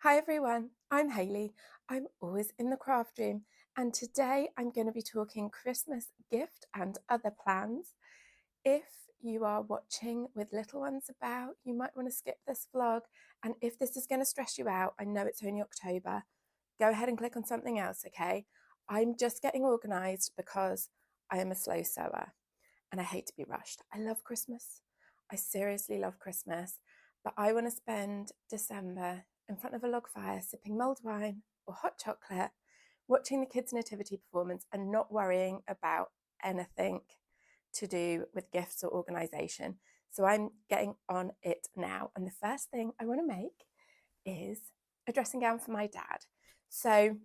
Hi everyone, I'm Hayley. I'm always in the craft room, and today I'm going to be talking Christmas gift and other plans. If you are watching with little ones about, you might want to skip this vlog, and if this is going to stress you out, I know it's only October, go ahead and click on something else, okay? I'm just getting organised because I am a slow sewer and I hate to be rushed. I love Christmas. I seriously love Christmas, but I want to spend December in front of a log fire sipping mulled wine or hot chocolate, watching the kids' nativity performance and not worrying about anything to do with gifts or organisation. So I'm getting on it now. And the first thing I want to make is a dressing gown for my dad. So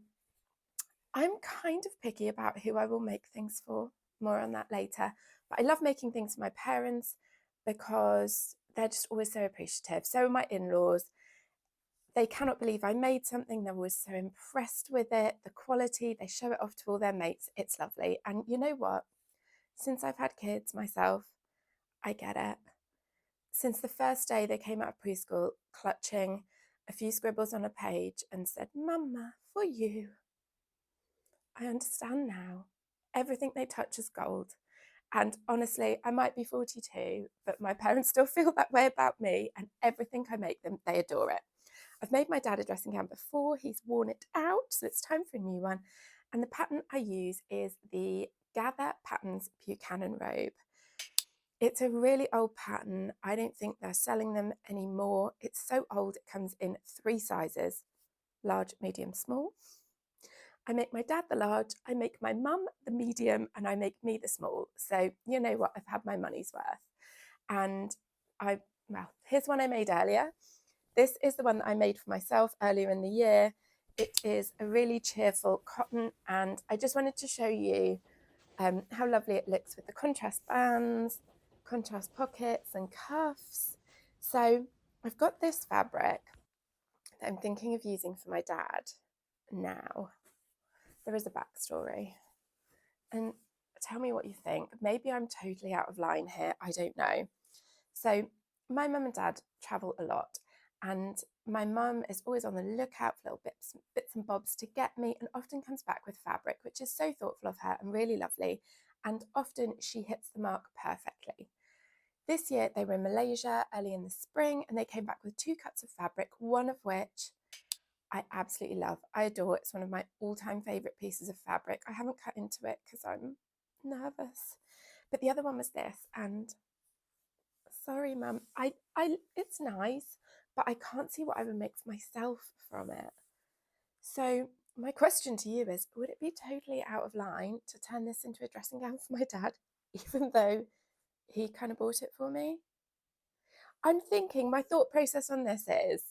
I'm kind of picky about who I will make things for, more on that later. But I love making things for my parents because they're just always so appreciative. So are my in-laws. They cannot believe I made something. They're always so impressed with it, the quality. They show it off to all their mates. It's lovely. And you know what? Since I've had kids myself, I get it. Since the first day they came out of preschool, clutching a few scribbles on a page and said, "Mama, for you." I understand now. Everything they touch is gold. And honestly, I might be 42, but my parents still feel that way about me, and everything I make them, they adore it. I've made my dad a dressing gown before, he's worn it out, so it's time for a new one. And the pattern I use is the Gather Patterns Buchanan robe. It's a really old pattern. I don't think they're selling them anymore. It's so old, it comes in 3 sizes: large, medium, small. I make my dad the large, I make my mum the medium, and I make me the small. So you know what, I've had my money's worth. And well, here's one I made earlier. This is the one that I made for myself earlier in the year. It is a really cheerful cotton, and I just wanted to show you how lovely it looks with the contrast bands, contrast pockets and cuffs. So I've got this fabric that I'm thinking of using for my dad now. There is a backstory. And tell me what you think. Maybe I'm totally out of line here. I don't know. So my mum and dad travel a lot, and my mum is always on the lookout for little bits and bobs to get me, and often comes back with fabric, which is so thoughtful of her and really lovely. And often she hits the mark perfectly. This year they were in Malaysia early in the spring, and they came back with 2 cuts of fabric, one of which I absolutely love. I adore. It's one of my all-time favourite pieces of fabric. I haven't cut into it because I'm nervous. But the other one was this, and sorry, Mum, it's nice, but I can't see what I would make for myself from it. So my question to you is, would it be totally out of line to turn this into a dressing gown for my dad, even though he kind of bought it for me? I'm thinking, my thought process on this is,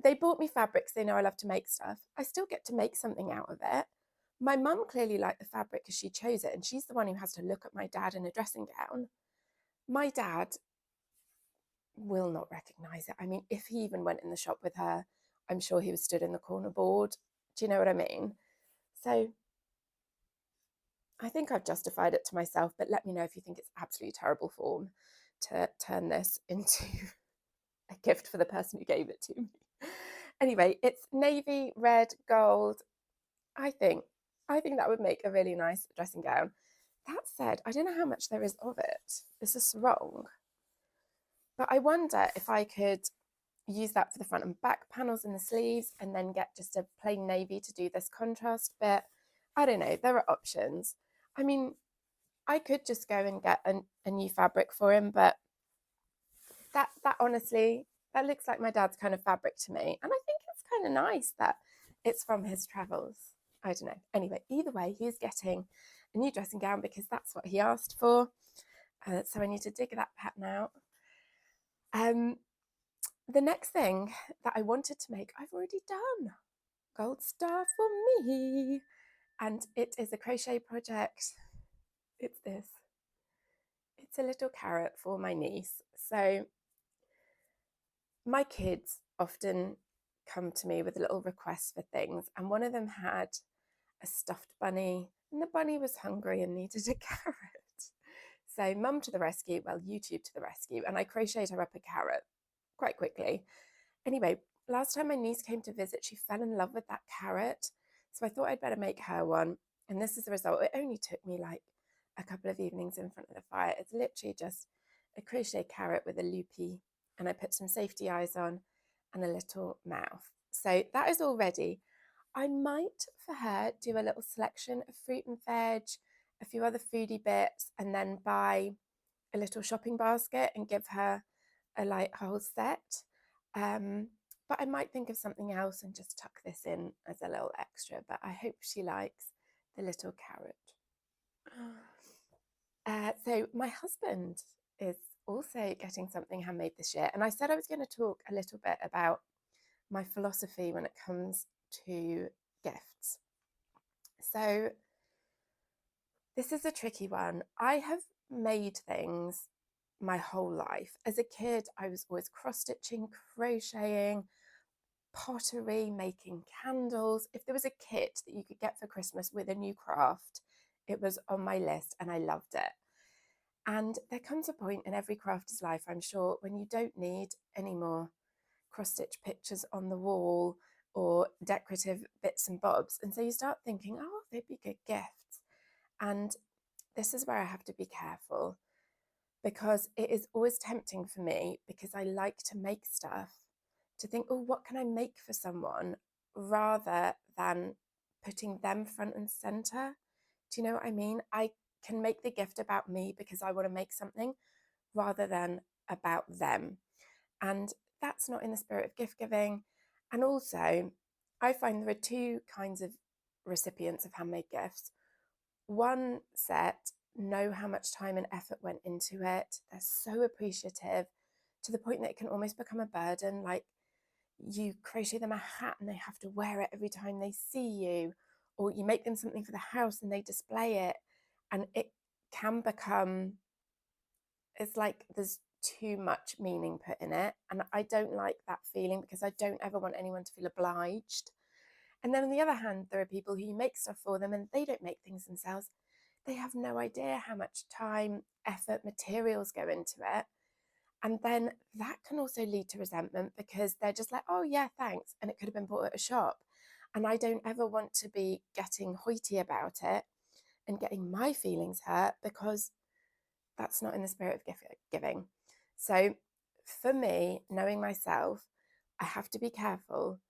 they bought me fabrics, they know I love to make stuff. I still get to make something out of it. My mum clearly liked the fabric because she chose it, and she's the one who has to look at my dad in a dressing gown. My dad will not recognise it. I mean, if he even went in the shop with her, I'm sure he was stood in the corner bored. Do you know what I mean? So I think I've justified it to myself, but let me know if you think it's absolutely terrible form to turn this into a gift for the person who gave it to me. Anyway, it's navy, red, gold. I think that would make a really nice dressing gown. That said, I don't know how much there is of it. Is this wrong? But I wonder if I could use that for the front and back panels and the sleeves, and then get just a plain navy to do this contrast bit. I don't know, there are options. I mean, I could just go and get a new fabric for him, but that honestly, that looks like my dad's kind of fabric to me, and I think it's kind of nice that it's from his travels. I don't know. Anyway, either way, he's getting a new dressing gown because that's what he asked for. So I need to dig that pattern out. The next thing that I wanted to make, I've already done. Gold star for me. And it is a crochet project. It's this. It's a little carrot for my niece. So my kids often come to me with little requests for things, and one of them had a stuffed bunny, and the bunny was hungry and needed a carrot. So mum to the rescue, well, YouTube to the rescue, and I crocheted her up a carrot quite quickly. Anyway, last time my niece came to visit, she fell in love with that carrot. So I thought I'd better make her one. And this is the result. It only took me like a couple of evenings in front of the fire. It's literally just a crochet carrot with a loopy, and I put some safety eyes on and a little mouth. So that is all ready. I might, for her, do a little selection of fruit and veg, a few other foodie bits, and then buy a little shopping basket and give her a like whole set. But I might think of something else and just tuck this in as a little extra. But I hope she likes the little carrot. So my husband is also getting something handmade this year. And I said I was going to talk a little bit about my philosophy when it comes to gifts. So this is a tricky one. I have made things my whole life. As a kid, I was always cross-stitching, crocheting, pottery, making candles. If there was a kit that you could get for Christmas with a new craft, it was on my list and I loved it. And there comes a point in every crafter's life, I'm sure, when you don't need any more cross-stitch pictures on the wall or decorative bits and bobs. And so you start thinking, oh, they'd be good gifts. And this is where I have to be careful, because it is always tempting for me, because I like to make stuff, to think, oh, what can I make for someone, rather than putting them front and center. Do you know what I mean? I can make the gift about me because I want to make something rather than about them. And that's not in the spirit of gift giving. And also, I find there are two kinds of recipients of handmade gifts. One set know how much time and effort went into it. They're so appreciative, to the point that it can almost become a burden. Like, you crochet them a hat and they have to wear it every time they see you, or you make them something for the house and they display it, and it can become, it's like there's too much meaning put in it, and I don't like that feeling, because I don't ever want anyone to feel obliged. And then on the other hand, there are people who you make stuff for them and they don't make things themselves. They have no idea how much time, effort, materials go into it. And then that can also lead to resentment, because they're just like, oh yeah, thanks, and it could have been bought at a shop. And I don't ever want to be getting hoity about it and getting my feelings hurt, because that's not in the spirit of gift giving. So for me, knowing myself, I have to be careful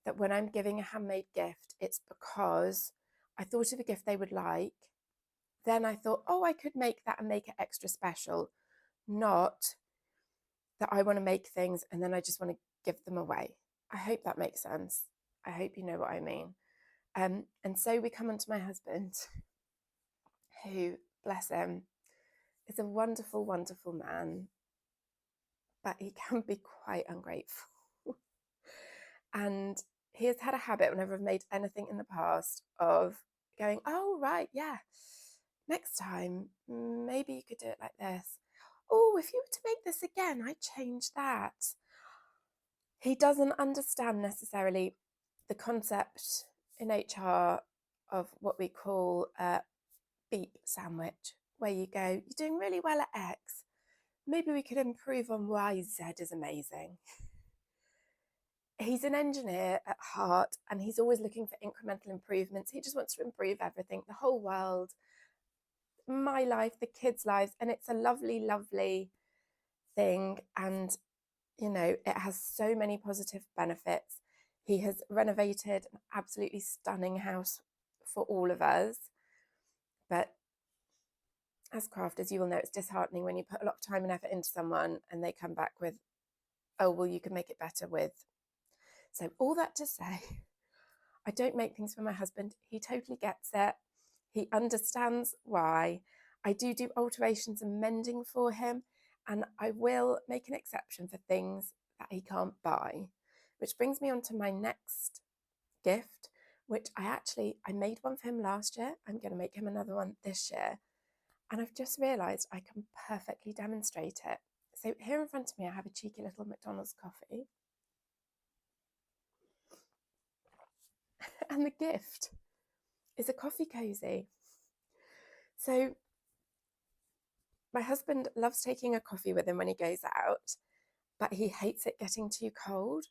that when I'm giving a handmade gift, it's because I thought of a gift they would like. Then I thought, oh, I could make that and make it extra special. Not that I want to make things and then I just want to give them away. I hope that makes sense. I hope you know what I mean. And so we come on to my husband, who, bless him, is a wonderful, wonderful man, but he can be quite ungrateful. And he has had a habit, whenever I've made anything in the past, of going, oh, right, yeah, next time, maybe you could do it like this. Oh, if you were to make this again, I'd change that. He doesn't understand necessarily the concept in HR of what we call a beep sandwich, where you go, you're doing really well at X, maybe we could improve on Y. Z is amazing. He's an engineer at heart, and he's always looking for incremental improvements. He just wants to improve everything, the whole world, my life, the kids' lives, and it's a lovely, lovely thing. And, you know, it has so many positive benefits. He has renovated an absolutely stunning house for all of us. But as crafters, you will know it's disheartening when you put a lot of time and effort into someone and they come back with, oh, well, you can make it better with. So all that to say, I don't make things for my husband. He totally gets it. He understands why. I do alterations and mending for him, and I will make an exception for things that he can't buy, which brings me on to my next gift, which I made one for him last year. I'm going to make him another one this year, and I've just realised I can perfectly demonstrate it. So here in front of me, I have a cheeky little McDonald's coffee. And the gift is a coffee cozy. So my husband loves taking a coffee with him when he goes out, but he hates it getting too cold.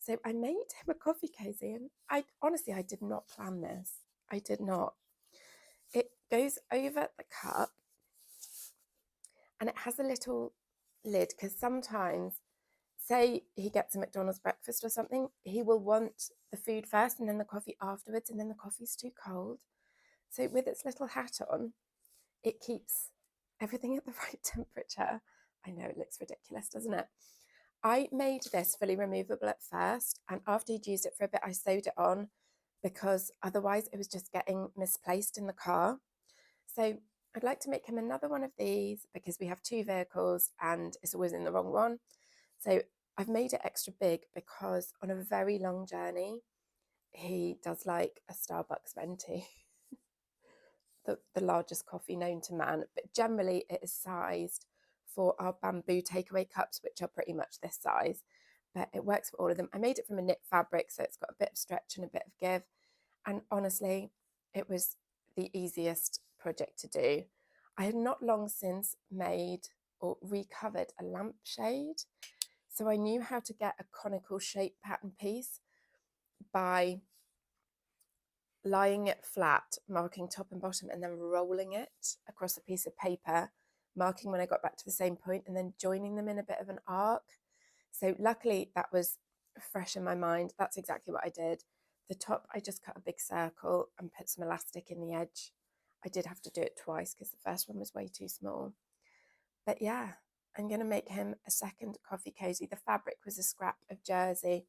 So I made him a coffee cozy, and I honestly, I did not plan this. I did not. It goes over the cup and it has a little lid because sometimes, say he gets a McDonald's breakfast or something, he will want the food first and then the coffee afterwards, and then the coffee's too cold. So with its little hat on, it keeps everything at the right temperature. I know it looks ridiculous, doesn't it? I made this fully removable at first, and after he'd used it for a bit, I sewed it on because otherwise it was just getting misplaced in the car. So I'd like to make him another one of these because we have two vehicles and it's always in the wrong one. So I've made it extra big because on a very long journey, he does like a Starbucks venti, the largest coffee known to man, but generally it is sized for our bamboo takeaway cups, which are pretty much this size, but it works for all of them. I made it from a knit fabric, so it's got a bit of stretch and a bit of give. And honestly, it was the easiest project to do. I had not long since made or recovered a lampshade. So I knew how to get a conical shape pattern piece by lying it flat, marking top and bottom, and then rolling it across a piece of paper, marking when I got back to the same point, and then joining them in a bit of an arc. So luckily that was fresh in my mind. That's exactly what I did. The top, I just cut a big circle and put some elastic in the edge. I did have to do it twice because the first one was way too small. But yeah, I'm going to make him a second coffee cozy. The fabric was a scrap of jersey.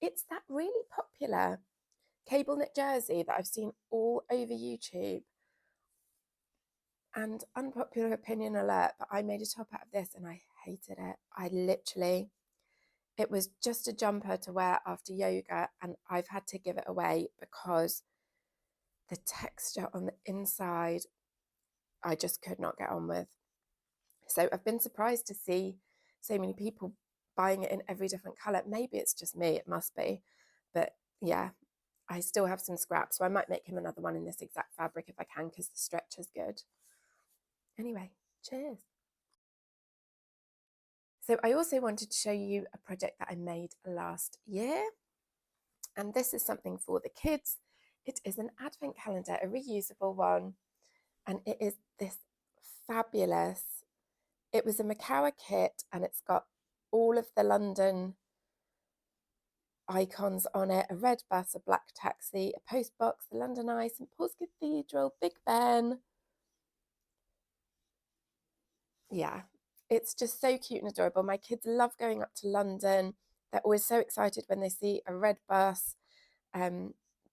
It's that really popular cable knit jersey that I've seen all over YouTube. And unpopular opinion alert, but I made a top out of this and I hated it. It was just a jumper to wear after yoga, and I've had to give it away because the texture on the inside, I just could not get on with. So I've been surprised to see so many people buying it in every different colour. Maybe it's just me, it must be. But yeah, I still have some scraps, so I might make him another one in this exact fabric if I can because the stretch is good. Anyway, cheers. So I also wanted to show you a project that I made last year. And this is something for the kids. It is an advent calendar, a reusable one. And it is this fabulous, it was a Macawa kit and it's got all of the London icons on it, a red bus, a black taxi, a post box, the London Eye, St Paul's Cathedral, Big Ben. Yeah, it's just so cute and adorable. My kids love going up to London. They're always so excited when they see a red bus,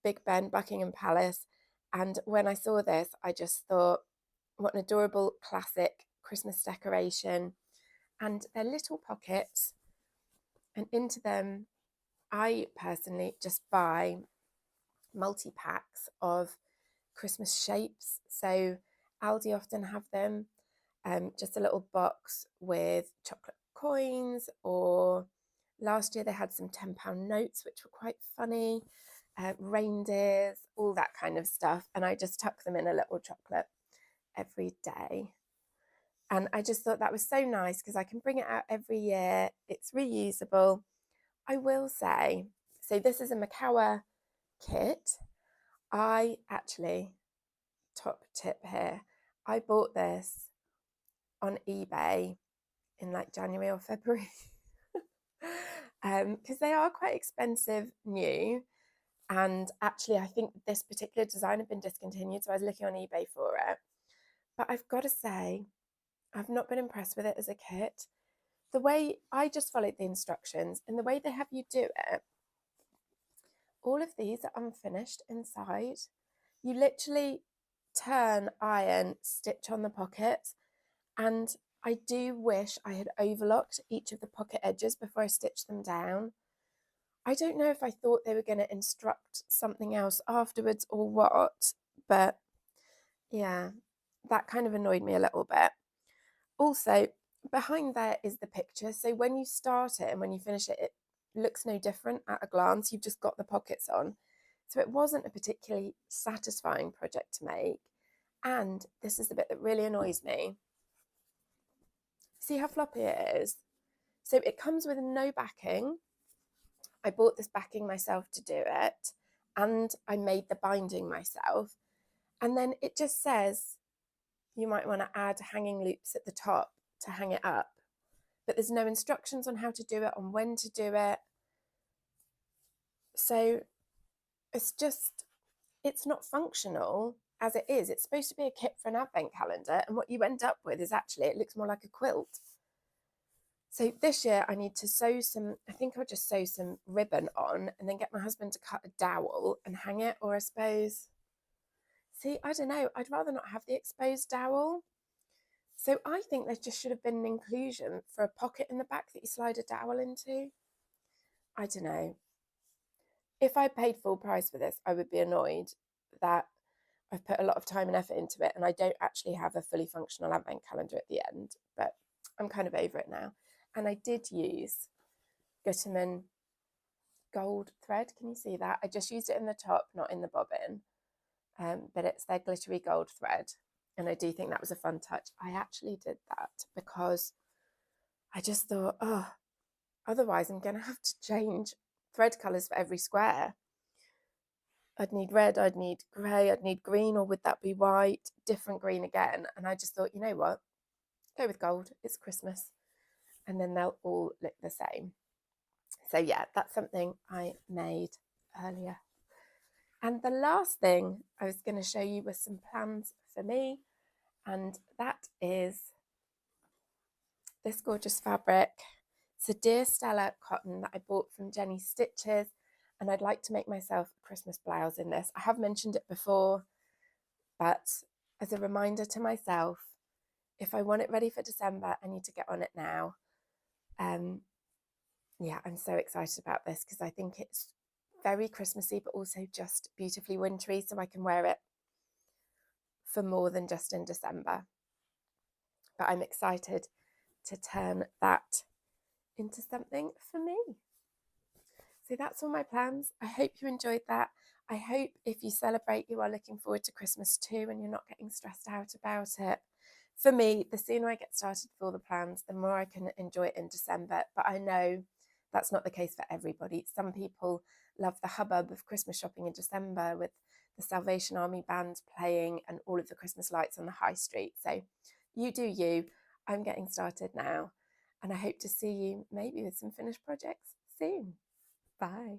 Big Ben, Buckingham Palace. And when I saw this, I just thought, what an adorable classic Christmas decoration. And they're little pockets, and into them, I personally just buy multi-packs of Christmas shapes. So Aldi often have them, just a little box with chocolate coins, or last year they had some £10 notes, which were quite funny, reindeers, all that kind of stuff. And I just tuck them in a little chocolate every day. And I just thought that was so nice because I can bring it out every year. It's reusable. I will say, so this is a Macawa kit. I actually, top tip here, I bought this on eBay in like January or February because they are quite expensive new. And actually, I think this particular design had been discontinued, so I was looking on eBay for it. But I've got to say, I've not been impressed with it as a kit. The way I just followed the instructions and the way they have you do it, all of these are unfinished inside. You literally turn, iron, stitch on the pockets, and I do wish I had overlocked each of the pocket edges before I stitched them down. I don't know if I thought they were going to instruct something else afterwards or what, but yeah, that kind of annoyed me a little bit. Also, behind there is the picture. So when you start it and when you finish it, it looks no different at a glance. You've just got the pockets on. So it wasn't a particularly satisfying project to make. And this is the bit that really annoys me. See how floppy it is? So it comes with no backing. I bought this backing myself to do it, and I made the binding myself. And then it just says you might want to add hanging loops at the top to hang it up, but there's no instructions on how to do it, on when to do it. So it's not functional as it is. It's supposed to be a kit for an advent calendar, and what you end up with is actually, it looks more like a quilt. So this year I need to sew some, I think I'll just sew some ribbon on and then get my husband to cut a dowel and hang it, or I suppose, see, I don't know, I'd rather not have the exposed dowel. So I think there just should have been an inclusion for a pocket in the back that you slide a dowel into. I don't know. If I paid full price for this, I would be annoyed that I've put a lot of time and effort into it and I don't actually have a fully functional advent calendar at the end, but I'm kind of over it now. And I did use Gutermann gold thread. Can you see that? I just used it in the top, not in the bobbin, but it's their glittery gold thread. And I do think that was a fun touch. I actually did that because I just thought, oh, otherwise I'm going to have to change thread colours for every square. I'd need red, I'd need grey, I'd need green, or would that be white? Different green again. And I just thought, you know what? Go with gold. It's Christmas. And then they'll all look the same. So yeah, that's something I made earlier. And the last thing I was going to show you was some plans for me. And that is this gorgeous fabric. It's a Dear Stella cotton that I bought from Jenny Stitches, and I'd like to make myself a Christmas blouse in this. I have mentioned it before, but as a reminder to myself, if I want it ready for December, I need to get on it now. Yeah, I'm so excited about this because I think it's very Christmassy, but also just beautifully wintry, so I can wear it for more than just in December. But I'm excited to turn that into something for me. So that's all my plans. I hope you enjoyed that. I hope if you celebrate, you are looking forward to Christmas too and you're not getting stressed out about it. For me, the sooner I get started with all the plans, the more I can enjoy it in December. But I know that's not the case for everybody. Some people love the hubbub of Christmas shopping in December with the Salvation Army band playing and all of the Christmas lights on the high street. So you do you. I'm getting started now. And I hope to see you maybe with some finished projects soon. Bye.